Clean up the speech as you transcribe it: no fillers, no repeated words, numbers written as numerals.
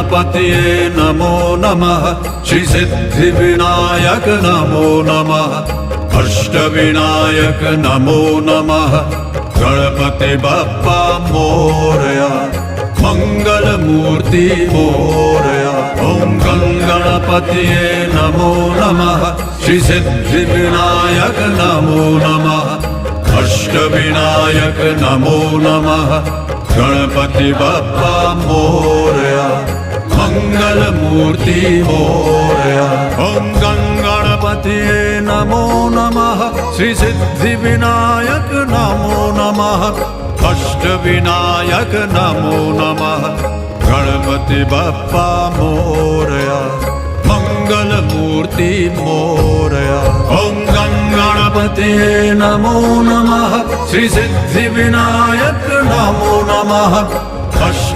गणपतये नमो नमः श्री सिद्धि विनायक नमो नमः अष्ट विनायक नमो नमः गणपति बप्पा मोरया मंगल मूर्ति मोरया ओम गणपतये नमो नमः श्री सिद्धि विनायक नमो नमः अष्ट विनायक नमो नमः गणपति बप्पा मोरया मंगल मूर्ति मोरया ओम गणपतये नमो नमः श्री सिद्धि विनायक नमो नमः अष्ट विनायक नमो नमः गणपति बप्पा मोरया मंगल मूर्ति मोरया ओम गणपतये नमो नमः श्री सिद्धि विनायक नमो नमः अष्ट